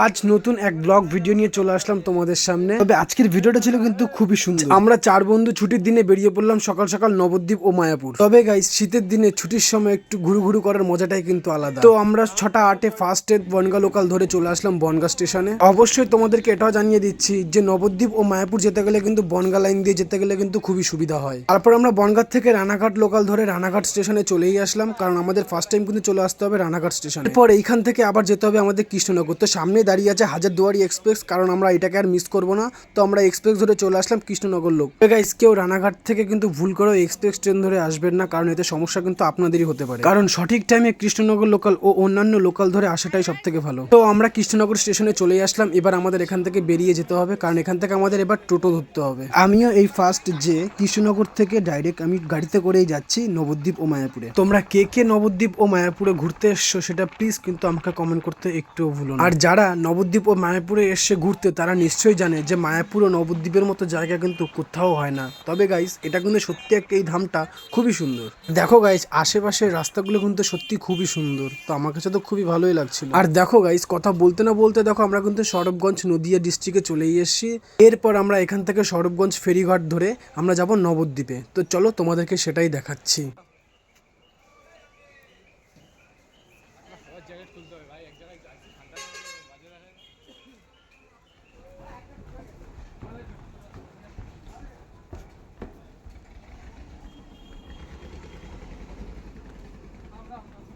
আজ নতুন এক ব্লগ ভিডিও নিয়ে চলে আসলাম তোমাদের সামনে। তবে আজকের ভিডিওটা ছিল কিন্তু খুবই সুন্দর। আমরা 4 বন্ধু ছুটির দিনে বেরিয়ে পড়লাম সকাল সকাল নবদ্বীপ ও মায়াপুর। তবে গাইস, শীতের দিনে ছুটির সময় একটু ঘুরু ঘুরু করার মজাটাই কিন্তু আলাদা। তো আমরা 6টা 8-এ ফার্স্টে বনগা লোকাল ধরে চলে আসলাম বনগা স্টেশনে। অবশ্যই তোমাদেরকে এটাও জানিয়ে দিচ্ছি যে নবদ্বীপ ও মায়াপুর যেতে গেলে কিন্তু বনগা লাইন দিয়ে যেতে গেলে কিন্তু খুবই সুবিধা হয়। তারপর আমরা বনগা থেকে রানাঘাট লোকাল ধরে রানাঘাট স্টেশনে চলেই আসলাম, কারণ আমাদের ফার্স্ট টাইম কিন্তু চলে আসতে হবে রানাঘাট স্টেশনে। এরপর এইখান থেকে আবার যেতে হবে আমাদের কৃষ্ণনগর। তো সামনে দাঁড়িয়ে আছে হাজারদুয়ারি এক্সপ্রেস, কারণ আমরা এটাকে আর মিস করবো না। তো আমরা এক্সপ্রেস ধরে চলে আসলাম কৃষ্ণনগর লোক। গাইস, কেউ রানাঘাট থেকে কিন্তু ভুল করে এক্সপ্রেস ট্রেন ধরে আসবেন না, কারণ এতে সমস্যা কিন্তু আপনাদেরই হতে পারে। কারণ সঠিক টাইমে কৃষ্ণনগর লোকাল ও অন্যান্য লোকাল ধরে আসাটাই সব থেকে ভালো। তো আমরা কৃষ্ণনগর স্টেশনে চলে আসলাম। এবার আমাদের এখান থেকে বেরিয়ে যেতে হবে, কারণ এখান থেকে আমাদের এবার টোটো ধরতে হবে। আমিও এই ফার্স্ট যে কৃষ্ণনগর থেকে ডাইরেক্ট আমি গাড়িতে করেই যাচ্ছি নবদ্বীপ ও মায়াপুরে। তোমরা কে কে নবদ্বীপ ও মায়াপুরে ঘুরতে এসছো সেটা প্লিজ কিন্তু আমাকে কমেন্ট করতে একটুও ভুলো না। আর যারা নবদ্বীপ ও মায়াপুরে এসে ঘুরতে, তারা নিশ্চয়ই জানে যে মায়াপুর ও নবদ্বীপের মতো জায়গা কিন্তু কোথাও হয় না। তবে গাইস, এটা কিন্তু সত্যি একটা, এই ধামটা খুবই সুন্দর। দেখো গাইস, আশেপাশের রাস্তাগুলো কিন্তু সত্যি খুবই সুন্দর। তো আমার কাছে তো খুবই ভালোই লাগছিল। আর দেখো গাইস, কথা বলতে না বলতে দেখো আমরা কিন্তু সরবগঞ্জ নদিয়া ডিস্ট্রিক্টে চলেই এসেছি। এরপর আমরা এখান থেকে সরবগঞ্জ ফেরিঘাট ধরে আমরা যাব নবদ্বীপে। তো চলো তোমাদেরকে সেটাই দেখাচ্ছি।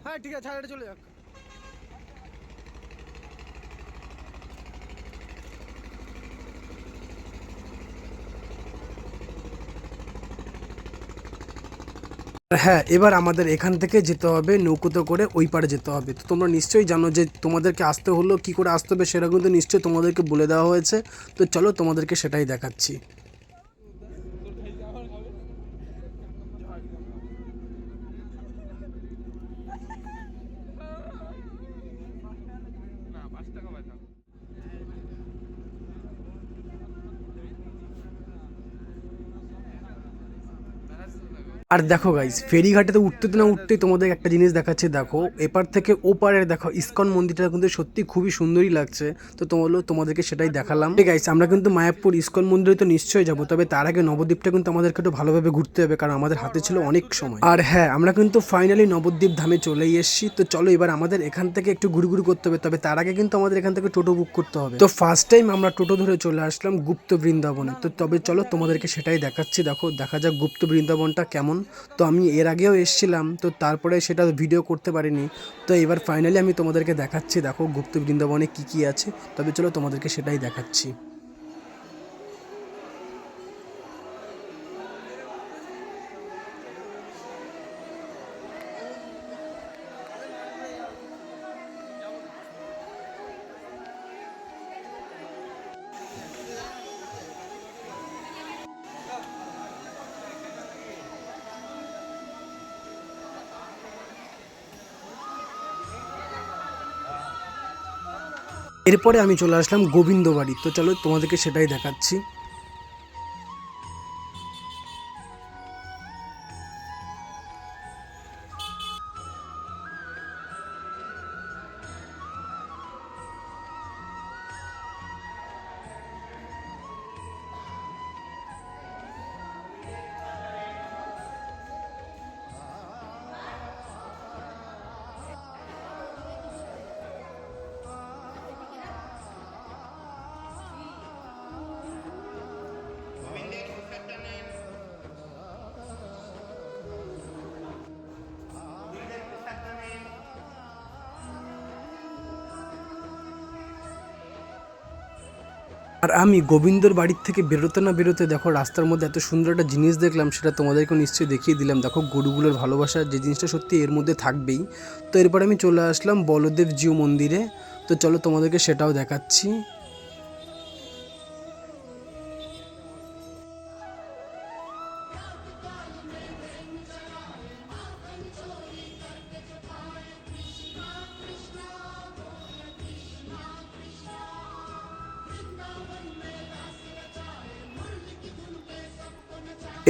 হ্যাঁ ঠিক আছে, ছাড়ে চলে যাক। হ্যাঁ, এবার আমাদের এখান থেকে যেতে হবে নৌকোতে করে ওই পারে যেতে হবে। তো তোমরা নিশ্চয়ই জানো যে তোমাদেরকে আসতে হলো কি করে আসতে হবে, সেটা কিন্তু নিশ্চয়ই তোমাদেরকে বলে দেওয়া হয়েছে। তো চলো তোমাদেরকে সেটাই দেখাচ্ছি। আর দেখো গাইস, ফেরিঘাটেতে উঠতে না উঠতেই তোমাদের একটা জিনিস দেখাচ্ছে। দেখো, এপার থেকে ওপারের দেখো ইসকন মন্দিরটা কিন্তু সত্যি খুবই সুন্দরই লাগছে। তো তোমাদেরকে সেটাই দেখালাম। ঠিক আছে, আমরা কিন্তু মায়াপুর ইসকন মন্দিরে তো নিশ্চয়ই যাবো, তবে তার আগে নবদ্বীপটা কিন্তু আমাদেরকে একটু ভালোভাবে ঘুরতে হবে, কারণ আমাদের হাতে ছিল অনেক সময়। আর হ্যাঁ, আমরা কিন্তু ফাইনালি নবদ্বীপ ধামে চলেই এসেছি। তো চলো এবার আমাদের এখান থেকে একটু ঘুরু করতে হবে, তবে তার আগে কিন্তু আমাদের এখান থেকে টোটো বুক করতে হবে। তো ফার্স্ট টাইম আমরা টোটো ধরে চলে আসলাম গুপ্ত বৃন্দাবনে। তো তবে চলো তোমাদেরকে সেটাই দেখাচ্ছি। দেখো, দেখা যাক গুপ্ত বৃন্দাবনটা কেমন। তো আমি এর আগেও এসেছিলাম, তো তারপরে সেটা ভিডিও করতে পারিনি। তো এবার ফাইনালি আমি তোমাদেরকে দেখাচ্ছি। দেখো গুপ্ত বৃন্দাবনে কি কি আছে। তবে চলো তোমাদেরকে সেটাই দেখাচ্ছি। এরপরে আমি চলে আসলাম গোবিন্দবাড়ি। তো চলো তোমাদেরকে সেটাই দেখাচ্ছি। আর আমি গোবিন্দর বাড়ির থেকে বেরোতে না বেরোতে দেখো রাস্তার মধ্যে এত সুন্দর একটা জিনিস দেখলাম, সেটা তোমাদেরকে নিশ্চয়ই দেখিয়ে দিলাম। দেখো গরুগুলোর ভালোবাসা, যে জিনিসটা সত্যি এর মধ্যে থাকবেই। তো এরপর আমি চলে আসলাম বলদেব জিউ মন্দিরে। তো চলো তোমাদেরকে সেটাও দেখাচ্ছি।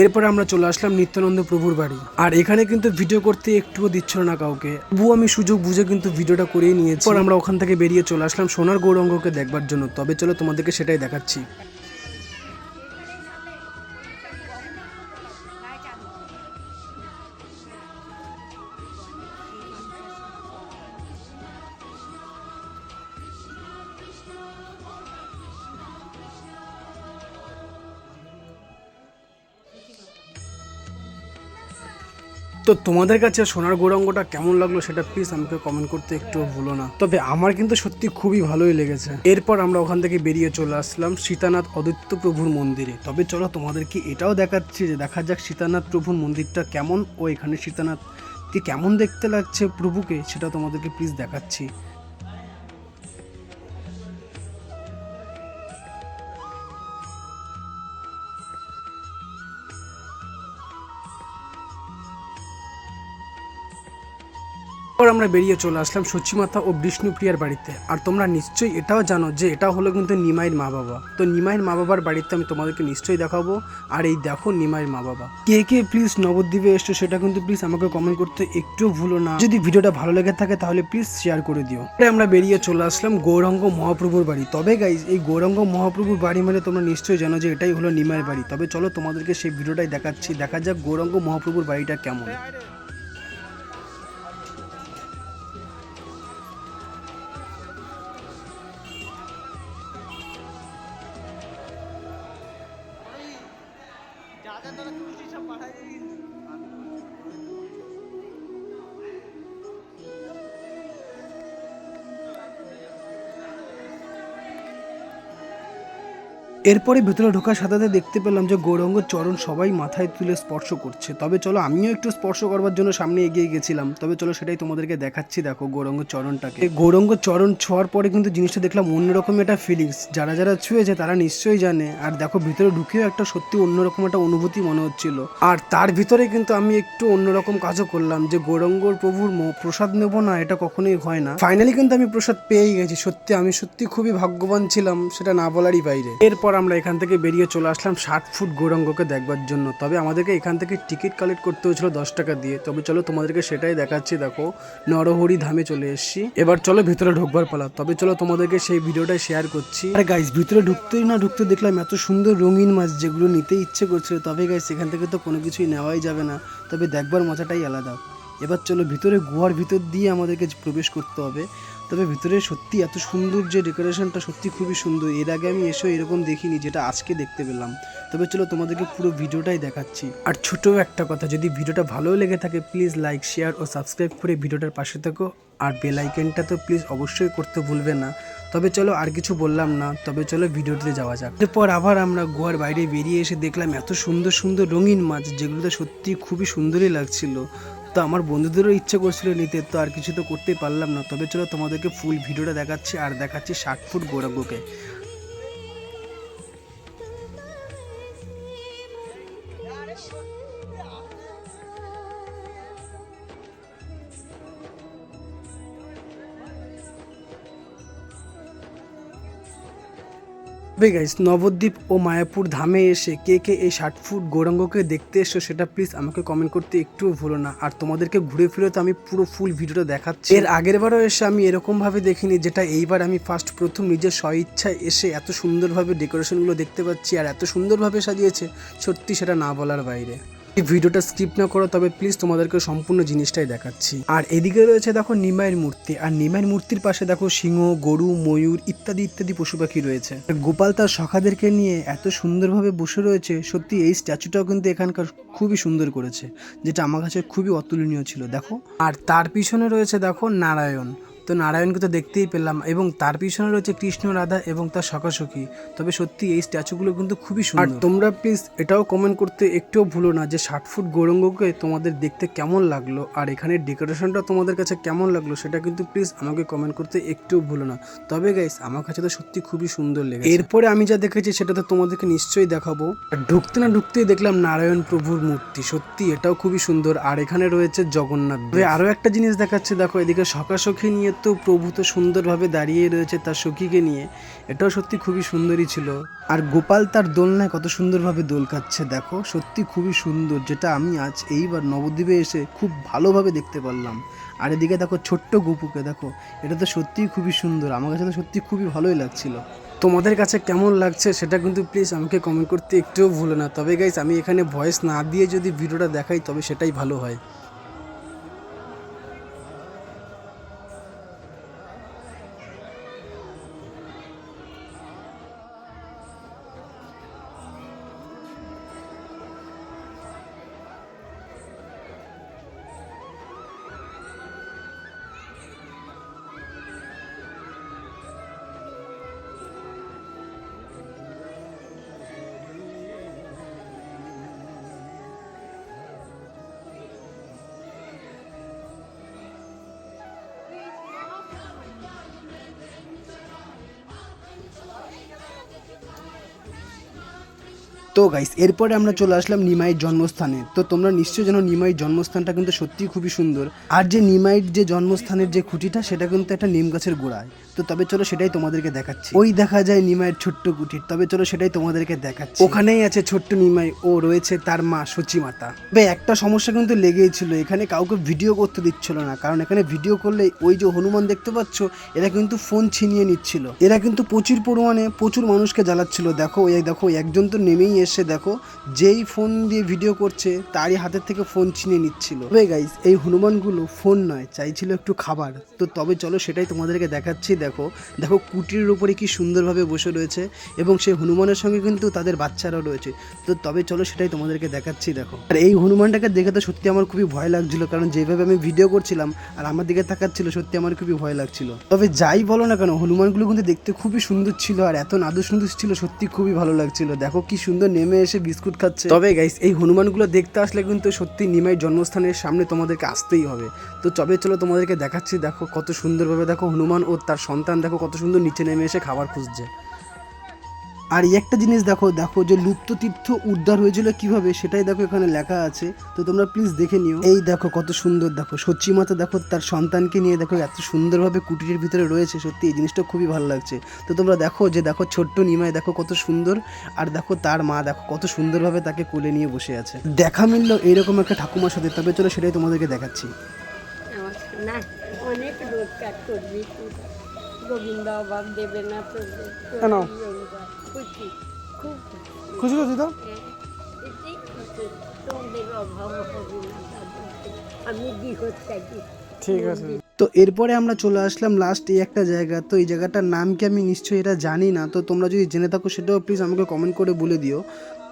এরপরে আমরা চলে আসলাম নিত্যানন্দ প্রভুর বাড়ি। আর এখানে কিন্তু ভিডিও করতে একটুও দিচ্ছিল না কাউকে, তবুও আমি সুযোগ বুঝে কিন্তু ভিডিওটা করেই নিয়েছি। পর আমরা ওখান থেকে বেরিয়ে চলে আসলাম সোনার গৌরাঙ্গকে দেখবার জন্য। তবে চলো তোমাদেরকে সেটাই দেখাচ্ছি। তো তোমাদের কাছে সোনার গৌরাঙ্গটা কেমন লাগলো সেটা প্লিজ আমাকে কমেন্ট করতে একটু ভুলো না। তবে আমার কিন্তু সত্যি খুবই ভালোই লেগেছে। এরপর আমরা ওখান থেকে বেরিয়ে চলে আসলাম সীতানাথ অদ্বৈত প্রভুর মন্দিরে। তবে চলো তোমাদেরকে এটাও দেখাচ্ছি যে দেখা যাক সীতানাথ প্রভুর মন্দিরটা কেমন ও এখানে সীতানাথকে কেমন দেখতে লাগছে প্রভুকে, সেটা তোমাদেরকে প্লিজ দেখাচ্ছি। পর আমরা বেরিয়ে চলে আসলাম সচিমাতা ও বিষ্ণুপ্রিয়ার বাড়িতে। আর তোমরা নিশ্চয়ই এটাও জানো যে এটা হলো কিন্তু নিমাইয়ের মা বাবা। তো নিমাইয়ের মা বাবার বাড়িতে আমি তোমাদেরকে নিশ্চয়ই দেখাবো। আর এই দেখো নিমাইয়ের মা বাবা। কে কে প্লিজ নবদ্বীপে এসছো সেটা কিন্তু প্লিজ আমাকে কমেন্ট করতে একটুও ভুলো না। যদি ভিডিওটা ভালো লেগে থাকে তাহলে প্লিজ শেয়ার করে দিও। আমরা বেরিয়ে চলে আসলাম গৌরাঙ্গ মহাপ্রভুর বাড়ি। তবে গাইজ এই গৌরাঙ্গ মহাপ্রভুর বাড়ি মানে তোমরা নিশ্চয়ই জানো যে এটাই হলো নিমাইয়ের বাড়ি। তবে চলো তোমাদেরকে সেই ভিডিওটাই দেখাচ্ছি, দেখা যাক গৌরাঙ্গ মহাপ্রভুর বাড়িটা কেমন। এরপরে ভেতরে ঢোকার সাথে সাথে দেখতে পেলাম যে গৌরাঙ্গ চরণ সবাই মাথায় তুলে স্পর্শ করছে। তবে চলো আমিও একটু স্পর্শ করবার জন্য সামনে এগিয়ে গেছিলাম। তবে চলো সেটাই তোমাদেরকে দেখাচ্ছি। দেখো গৌরাঙ্গ চরণটাকে, গৌরাঙ্গ চরণ ছোঁয়ার পরে কিন্তু জিনিসটা দেখলাম অন্যরকম একটা ফিলিংস। যারা যারা ছুঁয়েছে তারা নিশ্চয়ই জানে। আর দেখো ভিতরে ঢুকেও একটা সত্যি অন্যরকম একটা অনুভূতি মনে হচ্ছিল। আর তার ভিতরে কিন্তু আমি একটু অন্যরকম কাজও করলাম যে গৌরাঙ্গর প্রভুর প্রসাদ নেব না, এটা কখনোই হয় না। ফাইনালি কিন্তু আমি প্রসাদ পেয়েই গেছি। সত্যি আমি সত্যি খুবই ভাগ্যবান ছিলাম, সেটা না বলারই বাইরে। এরপর আমরা এখান থেকে বেরিয়ে চলে আসলাম 60 ফুট গৌরাঙ্গকে দেখবার জন্য। তবে আমাদেরকে এখান থেকে টিকিট কালেক্ট করতে হয়েছিল 10 টাকা দিয়ে। তবে চলো তোমাদেরকে সেটাই দেখাচ্ছি। দেখো নরহরি ধামে চলে এসেছি। এবার চলো ভিতরে ঢুকবার পালা। তবে চলো তোমাদেরকে সেই ভিডিওটা শেয়ার করছি। আর গাইস ভিতরে ঢুকতেই না ঢুকতে দেখলাম এত সুন্দর রঙিন মাছ যেগুলো নিতে ইচ্ছে করছিল। তবে গাইস এখান থেকে তো কোনো কিছুই নেওয়াই যাবে না, তবে দেখবার মজাটাই আলাদা। এবার চলো ভিতরে গুহার ভিতর দিয়ে আমাদেরকে প্রবেশ করতে হবে। তবে ভিতরে সত্যি এত সুন্দর যে ডেকোরেশনটা সত্যি খুবই সুন্দর। এর আগে আমি এসেও এরকম দেখিনি, যেটা আজকে দেখতে পেলাম। তবে চলো তোমাদেরকে পুরো ভিডিওটাই দেখাচ্ছি। আর ছোট একটা কথা, যদি ভিডিওটা ভালো লেগে থাকে প্লিজ লাইক শেয়ার ও সাবস্ক্রাইব করে ভিডিওটার পাশে থেকো। আর বেল আইকনটা তো প্লিজ অবশ্যই করতে ভুলবে না। তবে চলো আর কিছু বললাম না, তবে চলো ভিডিওতে যাওয়া যাক। এরপর আবার আমরা গুহার বাইরে বেরিয়ে এসে দেখলাম এত সুন্দর সুন্দর রঙিন মাছ, যেগুলোতে সত্যি খুবই সুন্দরই লাগছিল। তো আমার বন্ধুদেরও ইচ্ছে করছিল নিতে, তো আর কিছু তো করতেই পারলাম না। তবে চলো তোমাদেরকে ফুল ভিডিওটা দেখাচ্ছি। আর দেখাচ্ছি 60 ফুট গৌরাঙ্গকে। গাইস নবদ্বীপ ও মায়াপুর ধামে এসে কে কে এই 60 ফুট গৌরাঙ্গকে দেখতে এসো সেটা প্লিজ আমাকে কমেন্ট করতে একটুও ভুলো না। আর তোমাদেরকে ঘুরে ফিরে তো আমি পুরো ফুল ভিডিওটা দেখাচ্ছি। এর আগের বারও এসে আমি এরকম ভাবে দেখিনি, যেটা এইবার আমি প্রথম নিজের স্বইচ্ছায় এসে এত সুন্দরভাবে ডেকোরেশনগুলো দেখতে পাচ্ছি। আর এত সুন্দরভাবে সাজিয়েছে সত্যি, সেটা না বলার বাইরে। এই ভিডিওটা স্কিপ না করো, তবে প্লিজ তোমাদেরকে সম্পূর্ণ জিনিসটাই দেখাচ্ছি। আর এদিকে রয়েছে দেখো নিমাইয়ের মূর্তি। আর নিমাইয়ের মূর্তির পাশে দেখো সিংহ, গরু, ময়ূর ইত্যাদি ইত্যাদি পশু পাখি রয়েছে। গোপাল তার সখাদেরকে নিয়ে এত সুন্দরভাবে বসে রয়েছে। সত্যি এই স্ট্যাচুটাও কিন্তু এখানকার খুবই সুন্দর করেছে, যেটা আমার কাছে খুবই অতুলনীয় ছিল। দেখো আর তার পিছনে রয়েছে দেখো নারায়ণ। তো নারায়ণকে তো দেখতেই পেলাম, এবং তার পিছনে রয়েছে কৃষ্ণ, রাধা এবং তার সখাসখী। তবে সত্যি এই স্ট্যাচুগুলো কিন্তু খুবই সুন্দর। আর তোমরা প্লিজ এটাও কমেন্ট করতে একটুও ভুলো না যে 60 ফুট গৌরাঙ্গকে তোমাদের দেখতে কেমন লাগলো, আর এখানে ডেকোরেশনটা তোমাদের কাছে কেমন লাগলো সেটা কিন্তু প্লিজ আমাকে কমেন্ট করতে একটুও ভুলো না। তবে গাইস আমার কাছে তো সত্যি খুবই সুন্দর লেগেছে। এরপরে আমি যা দেখেছি সেটা তো তোমাদেরকে নিশ্চয়ই দেখাবো। ঢুকতে না ঢুকতেই দেখলাম নারায়ণ প্রভুর মূর্তি। সত্যি এটাও খুবই সুন্দর। আর এখানে রয়েছে জগন্নাথ। আরো একটা জিনিস দেখাচ্ছে, দেখো এদিকে সখাসখী নিয়ে তো প্রভু তো সুন্দরভাবে দাঁড়িয়ে রয়েছে তার সখীকে নিয়ে, এটাও সত্যি খুবই সুন্দরই ছিল। আর গোপাল তার দোলনায় কত সুন্দরভাবে দোল খাচ্ছে, দেখো সত্যি খুবই সুন্দর, যেটা আমি আজ এইবার নবদ্বীপে এসে খুব ভালোভাবে দেখতে পারলাম। আর এদিকে দেখো ছোট্ট গোপুকে দেখো, এটা তো সত্যিই খুবই সুন্দর, আমার কাছে তো সত্যি খুবই ভালোই লাগছিল। তোমাদের কাছে কেমন লাগছে সেটা কিন্তু প্লিজ আমাকে কমেন্ট করতে একটুও ভুলো না। তবে গাইস আমি এখানে ভয়েস না দিয়ে যদি ভিডিওটা দেখাই তবে সেটাই ভালো হয়। তো গাইস এরপরে আমরা চলে আসলাম নিমাইয়ের জন্মস্থানে। তো তোমরা নিশ্চয়ই জানো নিমাইয়ের জন্মস্থানটা কিন্তু সত্যিই খুবই সুন্দর। আর যে নিমাইয়ের যে জন্মস্থানের যে খুঁটিটা সেটা কিন্তু একটা নিম গাছের গোড়ায়। তো তবে চলো সেটাই তোমাদেরকে দেখাচ্ছি। ওই দেখা যায় নিমাইয়ের ছোট্ট কুটির, তবে চলো সেটাই তোমাদেরকে দেখাচ্ছি। ওখানেই আছে ছোট্ট নিমাই ও রয়েছে তার মা সচি মাতা। তবে একটা সমস্যা কিন্তু লেগেই ছিল, এখানে কাউকে ভিডিও করতে দিচ্ছিল না, কারণ এখানে ভিডিও করলে ওই যে হনুমান দেখতে পাচ্ছ এরা কিন্তু ফোন ছিনিয়ে নিচ্ছিল। এরা কিন্তু প্রচুর পরিমাণে প্রচুর মানুষকে জ্বালাচ্ছিল। দেখো এই দেখো একজন তো নেমেই এসে দেখো যেই ফোন দিয়ে ভিডিও করছে তারই হাতের থেকে ফোন ছিনিয়ে নিচ্ছিল। তবে গাইস এই হনুমানগুলো ফোন নয়, চাইছিল একটু খাবার। তো তবে চলো সেটাই তোমাদেরকে দেখাচ্ছি। দেখো দেখো কুটিরের উপরে কি সুন্দরভাবে বসে রয়েছে এবং সেই হনুমানের সঙ্গে কিন্তু তাদের বাচ্চারাও রয়েছে। তো তবে চলো সেটাই তোমাদেরকে দেখাচ্ছি। দেখো আর এই হনুমানটাকে দেখে তো সত্যি আমার খুবই ভয় লাগছিল, কারণ যেভাবে আমি ভিডিও করছিলাম আর আমার দিকে তাকাচ্ছিল সত্যি আমার খুবই ভয় লাগছিল। তবে যাই বলো না কেন হনুমানগুলো কিন্তু দেখতে খুবই সুন্দর ছিল আর এত নাদুস নুদুস ছিল, সত্যি খুবই ভালো লাগছিল। দেখো কি সুন্দর নেমে এসে বিস্কুট খাচ্ছে। তবে গাইস এই হনুমানগুলো দেখতে আসলে কিন্তু সত্যি নিমাইয়ের জন্মস্থানের সামনে তোমাদেরকে আসতেই হবে। তো তবে চলো তোমাদেরকে দেখাচ্ছি। দেখো কত সুন্দরভাবে দেখো হনুমান ও তার সন্তান দেখো কত সুন্দর নিচে নেমে এসে খাবার খুঁজছে। আর এই একটা জিনিস দেখো, দেখো যে লুপ্ত তীর্থ উদ্ধার হয়েছিল কিভাবে সেটাই দেখো এখানে লেখা আছে। তো তোমরা প্লিজ দেখে নিও। এই দেখো কত সুন্দর, দেখো সচি মাতা দেখো তার সন্তানকে নিয়ে দেখো এত সুন্দরভাবে কুটিরের ভিতরে রয়েছে, সত্যি এই জিনিসটা খুবই ভালো লাগছে। তো তোমরা দেখো যে দেখো ছোট্ট নিমাই দেখো কত সুন্দর, আর দেখো তার মা দেখো কত সুন্দরভাবে তাকে কোলে নিয়ে বসে আছে। দেখা মিললো এইরকম একটা ঠাকুমার সাথে। তবে চলো সেটাই তোমাদেরকে দেখাচ্ছি। না অনেক রোজগার করবি, গোবিন্দ অভাব দেবে না তোদের। খুশি, খুব খুশি খুশি তো এতেই খুশি, তোমাদের অভাব হবে না তাদেরকে। আমি বিহত থাকি। ঠিক আছে। তো এরপরে আমরা চলে আসলাম লাস্ট এই একটা জায়গা। তো এই জায়গাটার নাম কি আমি নিশ্চয়ই এটা জানি না, তো তোমরা যদি জেনে থাকো সেটাও প্লিজ আমাকে কমেন্ট করে বলে দিও।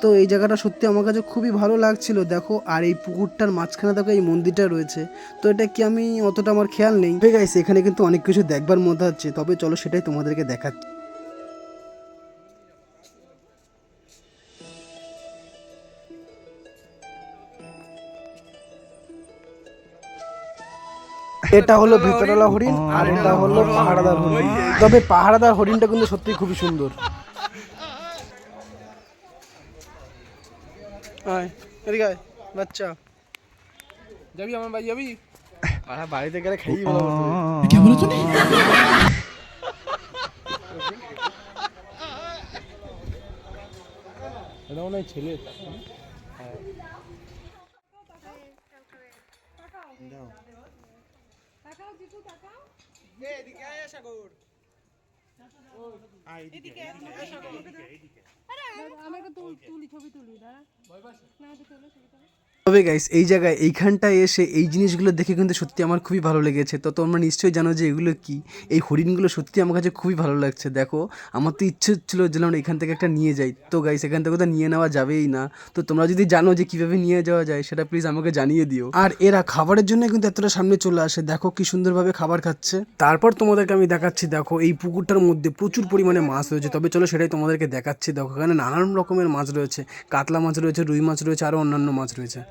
তো এই জায়গাটা সত্যি আমার কাছে খুবই ভালো লাগছিল। দেখো আর এই পুকুরটার মাঝখানে দেখো এই মন্দিরটা রয়েছে। তো এটা কি আমি অতটা আমার খেয়াল নেই। ঠিক আছে এখানে কিন্তু অনেক কিছু দেখবার মধ্যে আছে, তবে চলো সেটাই তোমাদেরকে দেখাচ্ছি। এটা হলো ভেতরওয়ালা হরিণ আর এটা হলো পাহাড়াদার হরিণ। তবে পাহাড়াদার হরিণটা কিন্তু সত্যি খুবই সুন্দর। এদিকে আয় বাচ্চা, যাবি আমার বাড়ি যাবি? বাড়িতে গেলে খেয়েই বলো কি বলো তুমি? এটা মনে হয় ছেলে। তবে গাইস এই জায়গায় এইখানটায় এসে এই জিনিসগুলো দেখে কিন্তু সত্যি আমার খুবই ভালো লেগেছে। তো তোমরা নিশ্চয়ই জানো যে এগুলো কি, এই হরিণগুলো সত্যি আমার কাছে খুবই ভালো লাগছে। দেখো আমার তো ইচ্ছে হচ্ছিলো যে না এখান থেকে একটা নিয়ে যাই। তো গাইস এখান থেকে তো নিয়ে নেওয়া যাবেই না। তো তোমরা যদি জানো যে কিভাবে নিয়ে যাওয়া যায় সেটা প্লিজ আমাকে জানিয়ে দিও। আর এরা খাবারের জন্য কিন্তু এতটা সামনে চলে আসে, দেখো কি সুন্দরভাবে খাবার খাচ্ছে। তারপর তোমাদেরকে আমি দেখাচ্ছি। দেখো এই পুকুরটার মধ্যে প্রচুর পরিমাণে মাছ রয়েছে। তবে চলো সেটাই তোমাদেরকে দেখাচ্ছি। দেখো এখানে নানান রকমের মাছ রয়েছে, কাতলা মাছ রয়েছে, রুই মাছ রয়েছে, আরও অন্যান্য মাছ রয়েছে।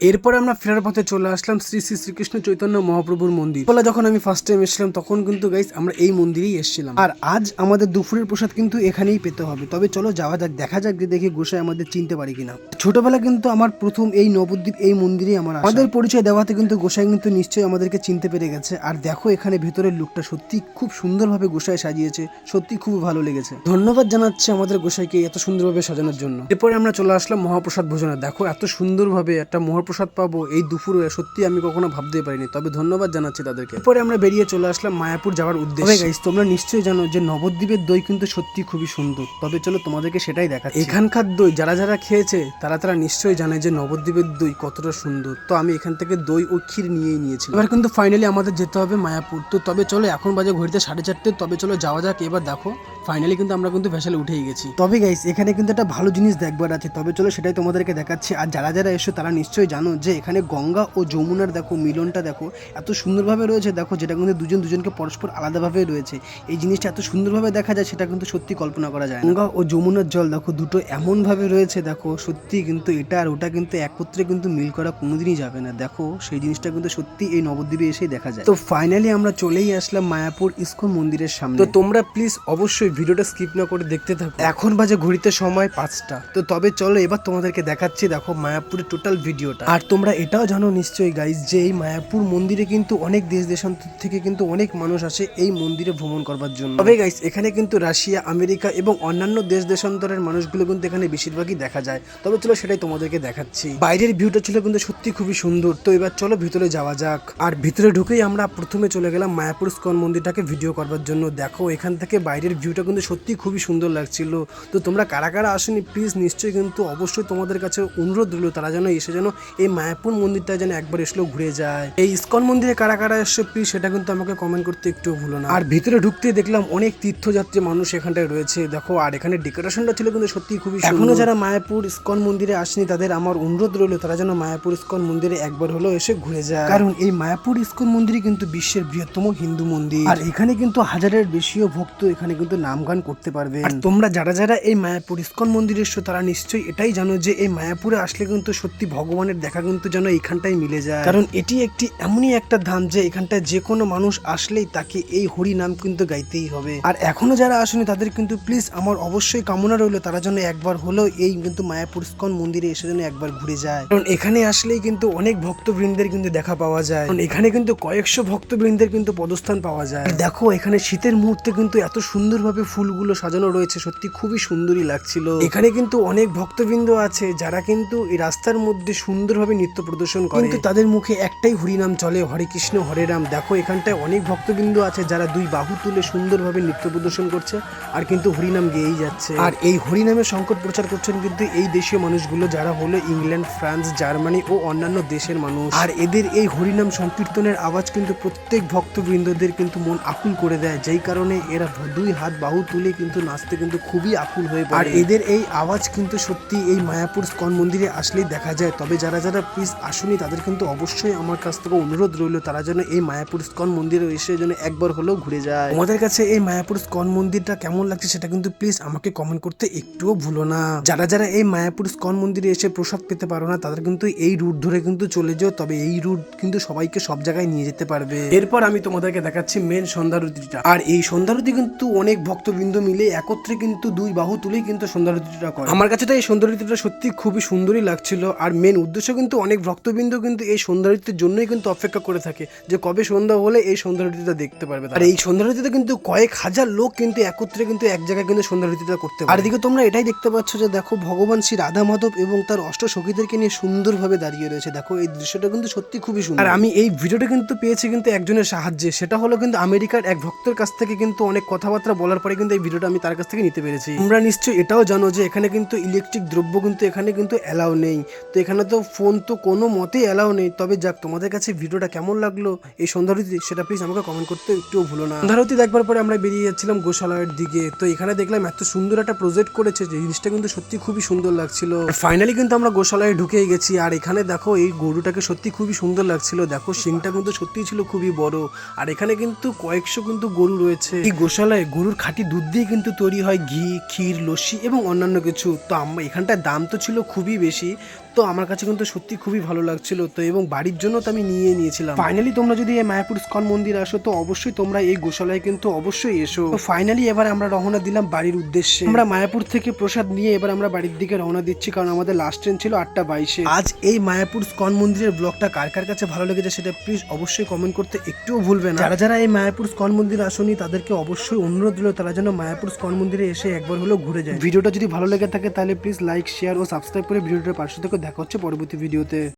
এরপরে আমরা ফেরার পথে চলে আসলাম শ্রী শ্রী শ্রীকৃষ্ণ চৈতন্য মহাপ্রভুর মন্দির। বলে যখন আমি ফার্স্ট টাইম এসেছিলাম তখন কিন্তু গাইস আমরা এই মন্দিরেই এসেছিলাম, আর আজ আমাদের দুপুরের প্রসাদ কিন্তু এখানেই পেতে হবে। তবে চলো যাওয়া যাক, দেখা যাক যে দেখি গোসাই আমাদের চিনতে পারি কিনা। ছোটবেলা কিন্তু আমার প্রথম এই নবদ্বীপ এই মন্দিরেই আমাদের পরিচয় দেওয়াতে কিন্তু গোসাই কিন্তু নিশ্চয়ই আমাদেরকে চিনতে পেরে গেছে। আর দেখো এখানে ভেতরের লুকটা সত্যি খুব সুন্দরভাবে গোসাই সাজিয়েছে, সত্যি খুব ভালো লেগেছে। ধন্যবাদ জানাচ্ছি আমাদের গোসাইকে এত সুন্দরভাবে সাজানোর জন্য। এরপরে আমরা চলে আসলাম মহাপ্রসাদ ভোজনে। দেখো এত সুন্দরভাবে একটা মহাপ্রসাদ পাবো এই দুপুরে, সত্যি আমি কখনো ভাবতে পারিনি, তবে ধন্যবাদ জানাচ্ছি তাদেরকে। এরপরে আমরা বেরিয়ে চলে আসলাম মায়াপুর যাওয়ার উদ্দেশ্যে। গাইস তোমরা নিশ্চয়ই জানো যে নবদ্বীপের দই কিন্তু সত্যি খুবই সুন্দর, তবে চলো তোমাদেরকে সেটাই দেখাচ্ছি। এখানকার দই যারা যারা খেয়েছে তারা নিশ্চয়ই জানে যে নবদ্বীপের দই কতটা সুন্দর। তো আমি এখান থেকে দই ও ক্ষীর নিয়েই নিয়েছি। এবার কিন্তু ফাইনালি আমাদের যেতে হবে মায়াপুর। তো তবে চলো এখন বাজে ঘড়িতে 4:30, তবে চলো যাওয়া যাক। এবার দেখো ফাইনালি কিন্তু আমরা কিন্তু ভেসেলে উঠেই গেছি। তবে গাইস এখানে কিন্তু একটা ভালো জিনিস দেখবার আছে, তবে চলো সেটাই তোমাদেরকে দেখাচ্ছি। আর যারা যারা এসো তারা নিশ্চয়ই জানো যে এখানে গঙ্গা ও যমুনার দেখো মিলনটা দেখো এত সুন্দরভাবে রয়েছে। দেখো যেটা কিন্তু দুজনকে পরস্পর আলাদাভাবে রয়েছে, এই জিনিসটা এত সুন্দরভাবে দেখা যায় সেটা কিন্তু সত্যি কল্পনা করা যায়। গঙ্গা ও যমুনার জল দেখো দুটো এমন ভাবে রয়েছে, দেখো সত্যি কিন্তু এটা আর ওটা কিন্তু একত্রে কিন্তু মিল করা কোনোদিনই যাবে না। দেখো সেই জিনিসটা কিন্তু সত্যি এই নবদ্বীপে এসেই দেখা যায়। তো ফাইনালি আমরা চলেই আসলাম মায়াপুর ইস্কন মন্দিরের সামনে। তো তোমরা প্লিজ অবশ্যই ভিডিওটা স্কিপ না করে দেখতে থাকো। এখন বাজে ঘড়িতে সময় 5টা। তো তবে চলো এবার তোমাদেরকে দেখাচ্ছি দেখো মায়াপুরের টোটাল ভিডিওটা। আর তোমরা এটাও জানো নিশ্চয়ই গাইস যে এই মায়াপুর মন্দিরে কিন্তু অনেক দেশ দেশান্তর থেকে কিন্তু অনেক মানুষ আসে এই মন্দিরে ভ্রমণ করবার জন্য। তবে গাইস এখানে কিন্তু রাশিয়া, আমেরিকা এবং অন্যান্য দেশ দেশান্তরের মানুষগুলো কিন্তু এখানে বেশিরভাগই দেখা যায়। তবে চলো সেটাই তোমাদেরকে দেখাচ্ছি। বাইরের ভিউটা ছিল কিন্তু সত্যি খুবই সুন্দর। তো এবার চলো ভিতরে যাওয়া যাক। আর ভিতরে ঢুকেই আমরা প্রথমে চলে গেলাম মায়াপুর ইস্কন মন্দিরটাকে ভিডিও করবার জন্য। দেখো এখান থেকে বাইরের ভিউটা কিন্তু সত্যি খুবই সুন্দর লাগছিল। তো তোমরা কারা কারা আসেনি প্লিজ নিশ্চয়ই কিন্তু অবশ্যই তোমাদের কাছে অনুরোধ রইল তারা যেন এসে যেন এই মায়াপুর মন্দিরটা যেন একবার এসলেও ঘুরে যায়। এই ইস্কন মন্দিরে কারা কারা এসে প্লিজ সেটা কিন্তু আমাকে কমেন্ট করতে একটু ভুলো না। আর ভিতরে ঢুকতে দেখলাম অনেক তীর্থযাত্রী মানুষ এখানটায় রয়েছে। দেখো আর এখানে ডেকোরেশনটা ছিল কিন্তু সত্যি খুবই সুন্দর। এখনো যারা মায়াপুর ইস্কন মন্দিরে আসেনি তাদের আমার অনুরোধ রইল তারা যেন মায়াপুর ইস্কন মন্দিরে একবার হলেও এসে ঘুরে যায়, কারণ এই মায়াপুর ইস্কন মন্দিরই কিন্তু বিশ্বের বৃহত্তম হিন্দু মন্দির। আর এখানে কিন্তু হাজারের বেশিও ভক্ত এখানে কিন্তু নাম গান করতে পারবে। আর তোমরা যারা যারা এই মায়াপুর ইস্কন মন্দিরে এসো তারা নিশ্চয়ই এটাই জানো যে এই মায়াপুরে আসলে কিন্তু সত্যি ভগবানের দেখা কিন্তু যেন এখানটাই মিলে যায়, কারণ এটি একটি এমনই একটা ধাম যে এখানটায় যে কোনো মানুষ আসলেই তাকে এই হরি নাম কিন্তু গাইতেই হবে। আর এখনো যারা আসেনি তাদের কিন্তু প্লিজ আমার অবশ্যই কামনা রইল তারা যেন একবার হলেও এই কিন্তু মায়াপুর ইস্কন মন্দিরে এসে যেন একবার ঘুরে যায়, কারণ এখানে আসলেই কিন্তু অনেক ভক্তবৃন্দের কিন্তু দেখা পাওয়া যায়। কারণ এখানে কিন্তু কয়েকশো ভক্তবৃন্দের কিন্তু পদস্থান পাওয়া যায়। দেখো এখানে শীতের মুহূর্তে কিন্তু এত সুন্দরভাবে ফুলগুলো সাজানো রয়েছে, সত্যি খুবই সুন্দরই লাগছিল। এখানে কিন্তু অনেক ভক্তবৃন্দ আছে যারা কিন্তু এই রাস্তার মধ্যে সুন্দরভাবে নৃত্য প্রদর্শন করে, কিন্তু তাদের মুখে একটাই হরিনাম চলে, হরে কৃষ্ণ হরে রাম। দেখো এখানটায় অনেক ভক্তবৃন্দ আছে যারা দুই বাহু তুলে সুন্দরভাবে নৃত্য প্রদর্শন করছে আর কিন্তু হরিনাম গেয়েই যাচ্ছে। আর এই হরিনামের সংকট প্রচার করছেন কিন্তু এই দেশীয় মানুষগুলো যারা হলো ইংল্যান্ড, ফ্রান্স, জার্মানি ও অন্যান্য দেশের মানুষ। আর এদের এই হরিনাম সংকীর্তনের আওয়াজ কিন্তু প্রত্যেক ভক্তবৃন্দদের কিন্তু মন আকুল করে দেয়, যেই কারণে এরা দুই হাত বাহু তুলে কিন্তু নাচতে কিন্তু খুবই আকুল হয়ে পড়ে। আর এদের এই আওয়াজ কিন্তু সত্যি এই মায়াপুর ইস্কন মন্দিরে আসলেই দেখা যায়। তবে যারা যারা প্লিজ আসুনি তাদের কিন্তু অবশ্যই আমার কাছ থেকে অনুরোধ রইল তারা যেন এই মায়াপুর ইস্কন মন্দিরে এসে যেন একবার হলেও ঘুরে যায়। তোমাদের কাছে এই মায়াপুর ইস্কন মন্দিরটা কেমন লাগছে সেটা কিন্তু প্লিজ আমাকে কমেন্ট করতে একটুও ভুলো না। যারা যারা এই মায়াপুর ইস্কন মন্দিরে এসে প্রসাদ পেতে পারো না তাদের কিন্তু এই রুট ধরে কিন্তু চলে যাও, তবে এই রুট কিন্তু সবাইকে সব জায়গায় নিয়ে যেতে পারবে। এরপর আমি তোমাদেরকে দেখাচ্ছি মেন সন্ধ্যারতিটা। আর এই সন্ধ্যারতি কিন্তু অনেক ভক্তবৃন্দ মিলে একত্রে কিন্তু দুই বাহু তুলেই কিন্তু সন্ধ্যারতিটা করে। আমার কাছে তো এই সন্ধ্যারতিটা সত্যি খুবই সুন্দরই লাগছিল। আর মেন উদ্দেশ্য কিন্তু অনেক ভক্তবৃন্দ কিন্তু এই সন্ধ্যারতির জন্যই কিন্তু অপেক্ষা করে থাকে যে কবে সন্ধ্যা হলে এই সন্ধ্যারতিটা দেখতে পারবে। আর এই সন্ধ্যারতিতে কিন্তু কয়েক হাজার লোক কিন্তু একত্রে কিন্তু এক জায়গায় কিন্তু সন্ধ্যারতিটা করতে পারে। আর এদিকে তোমরা এটাই দেখতে পাচ্ছ যে দেখো ভগবান শ্রী রাধা মাধব এবং তার অষ্ট সখীদেরকে নিয়ে সুন্দরভাবে দাঁড়িয়ে রয়েছে। দেখো এই দৃশ্যটা কিন্তু সত্যি খুবই সুন্দর। আর আমি এই ভিডিওটা কিন্তু পেয়েছি কিন্তু একজনের সাহায্যে, সেটা হলো কিন্তু আমেরিকার এক ভক্তের কাছ থেকে কিন্তু অনেক কথাবার্তা বলার পরে কিন্তু এই ভিডিওটা আমি তার কাছ থেকে নিতে পেরেছি। তোমরা নিশ্চয়ই এটাও জানো যে এখানে কিন্তু ইলেকট্রিক দ্রব্য কিন্তু এখানে কিন্তু অ্যালাউ নেই। তো এখানে তো ফোন তো কোনো মতেই অ্যালাউ নেই। তবে যাক তোমাদের কাছে ভিডিওটা কেমন লাগলো এই সন্ধ্যারতি সেটা প্লিজ আমাকে কমেন্ট করতে একটুও ভুলো না। সন্ধ্যারতি দেখবার পরে আমরা বেরিয়ে যাচ্ছিলাম গোশালার দিকে। তো এখানে দেখলাম এত সুন্দর একটা প্রজেক্ট করেছে যে জিনিসটা কিন্তু সত্যি খুবই সুন্দর লাগছিল। ফাইনালি কিন্তু আমরা গোশালায় ঢুকেই গেছি। আর এখানে দেখো এই গরুটাকে সত্যি খুবই সুন্দর লাগছিল। দেখো শিংটা কিন্তু সত্যি ছিল খুবই বড়। আর এখানে কিন্তু কয়েকশো কিন্তু গরু রয়েছে। এই গোশালায় গরুর খাঁটি খাঁটি দুধ দিয়ে কিন্তু তৈরি হয় ঘি, ক্ষীর, লস্যি এবং অন্যান্য কিছু। তো এখানটায় দাম তো ছিল খুবই বেশি, তো আমার কাছে কিন্তু সত্যি খুবই ভালো লাগছিল। তো এবং বাড়ির জন্য তো আমি নিয়েছিলাম। ফাইনালি তোমরা যদি এই মায়াপুর ইস্কন মন্দির আসো তো অবশ্যই তোমরা এই গোশালায় কিন্তু অবশ্যই এসো। তো ফাইনালি এবার আমরা রওনা দিলাম বাড়ির উদ্দেশ্যে। আমরা মায়াপুর থেকে প্রসাদ নিয়ে এবার আমরা বাড়ির দিকে রওনা দিচ্ছি, কারণ আমাদের লাস্ট ট্রেন ছিল 8:22-এ। আজ এই মায়াপুর ইস্কন মন্দিরের ব্লগটা কার কার কাছে ভালো লেগেছে সেটা প্লিজ অবশ্যই কমেন্ট করতে একটুও ভুলবে না। যারা যারা এই মায়াপুর ইস্কন মন্দির আসেনি তাদেরকে অবশ্যই অনুরোধ রইল তারা যেন মায়াপুর ইস্কন মন্দিরে এসে একবার হলেও ঘুরে যায়। ভিডিওটা যদি ভালো লেগে থাকে তাহলে প্লিজ লাইক, শেয়ার ও সাবস্ক্রাইব করে ভিডিওটার পাশে থেকে দেখা হচ্ছে পরবর্তী ভিডিওতে।